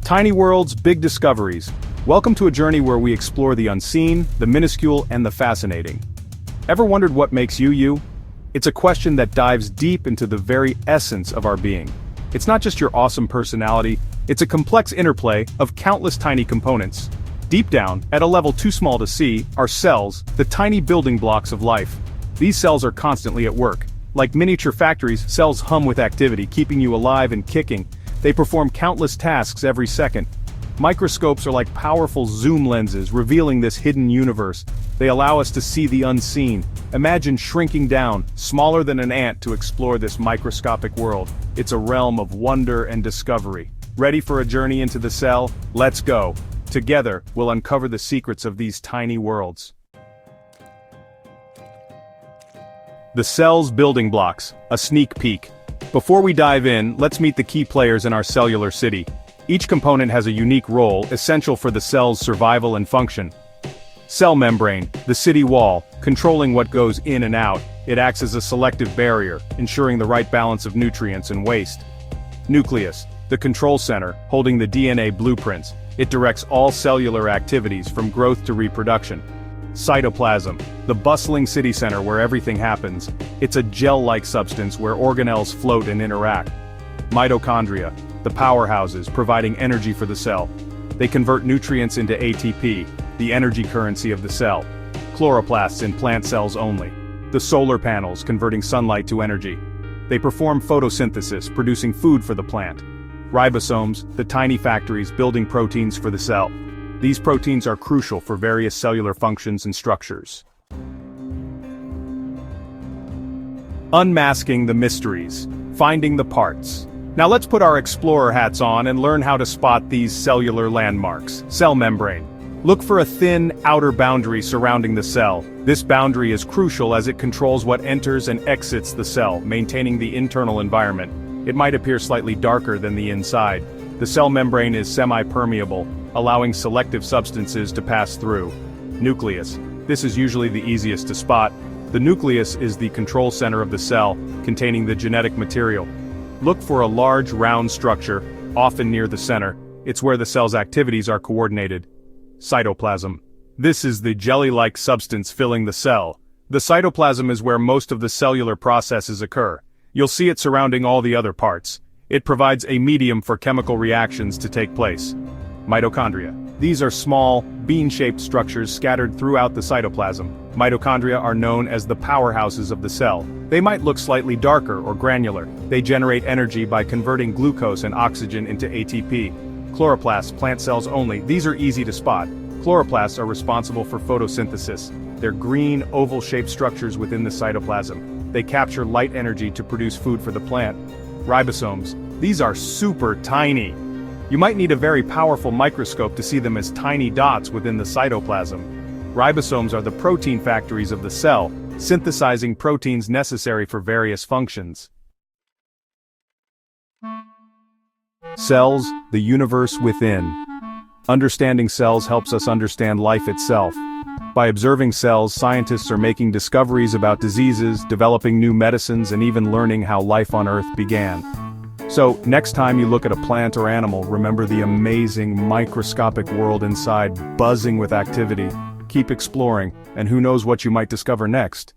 Tiny worlds, big discoveries. Welcome to a journey where we explore the unseen, the minuscule, and the fascinating. Ever wondered what makes you you? It's a question that dives deep into the very essence of our being. It's not just your awesome personality, it's a complex interplay of countless tiny components. Deep down, at a level too small to see, are cells, the tiny building blocks of life. These cells are constantly at work. Like miniature factories, cells hum with activity, keeping you alive and kicking. They perform countless tasks every second. Microscopes are like powerful zoom lenses revealing this hidden universe. They allow us to see the unseen. Imagine shrinking down, smaller than an ant, to explore this microscopic world. It's a realm of wonder and discovery. Ready for a journey into the cell? Let's go. Together, we'll uncover the secrets of these tiny worlds. The cell's building blocks, a sneak peek. Before we dive in, let's meet the key players in our cellular city. Each component has a unique role, essential for the cell's survival and function. Cell membrane, the city wall, controlling what goes in and out. It acts as a selective barrier, ensuring the right balance of nutrients and waste. Nucleus, the control center, holding the DNA blueprints. It directs all cellular activities from growth to reproduction. Cytoplasm, the bustling city center where everything happens. It's a gel-like substance where organelles float and interact. Mitochondria, the powerhouses providing energy for the cell. They convert nutrients into ATP, the energy currency of the cell. Chloroplasts in plant cells only. The solar panels converting sunlight to energy. They perform photosynthesis, producing food for the plant. Ribosomes, the tiny factories building proteins for the cell. These proteins are crucial for various cellular functions and structures. Unmasking the mysteries. Finding the parts. Now let's put our explorer hats on and learn how to spot these cellular landmarks. Cell membrane. Look for a thin, outer boundary surrounding the cell. This boundary is crucial as it controls what enters and exits the cell, maintaining the internal environment. It might appear slightly darker than the inside. The cell membrane is semi-permeable, allowing selective substances to pass through. Nucleus. This is usually the easiest to spot. The nucleus is the control center of the cell, containing the genetic material. Look for a large round structure, often near the center. It's where the cell's activities are coordinated. Cytoplasm. This is the jelly-like substance filling the cell. The cytoplasm is where most of the cellular processes occur. You'll see it surrounding all the other parts. It provides a medium for chemical reactions to take place. Mitochondria. These are small, bean-shaped structures scattered throughout the cytoplasm. Mitochondria are known as the powerhouses of the cell. They might look slightly darker or granular. They generate energy by converting glucose and oxygen into ATP. Chloroplasts, plant cells only. These are easy to spot. Chloroplasts are responsible for photosynthesis. They're green, oval-shaped structures within the cytoplasm. They capture light energy to produce food for the plant. Ribosomes. These are super tiny. You might need a very powerful microscope to see them as tiny dots within the cytoplasm. Ribosomes are the protein factories of the cell, synthesizing proteins necessary for various functions. Cells, the universe within. Understanding cells helps us understand life itself. By observing cells, scientists are making discoveries about diseases, developing new medicines, and even learning how life on Earth began. So, next time you look at a plant or animal, remember the amazing microscopic world inside, buzzing with activity. Keep exploring, and who knows what you might discover next.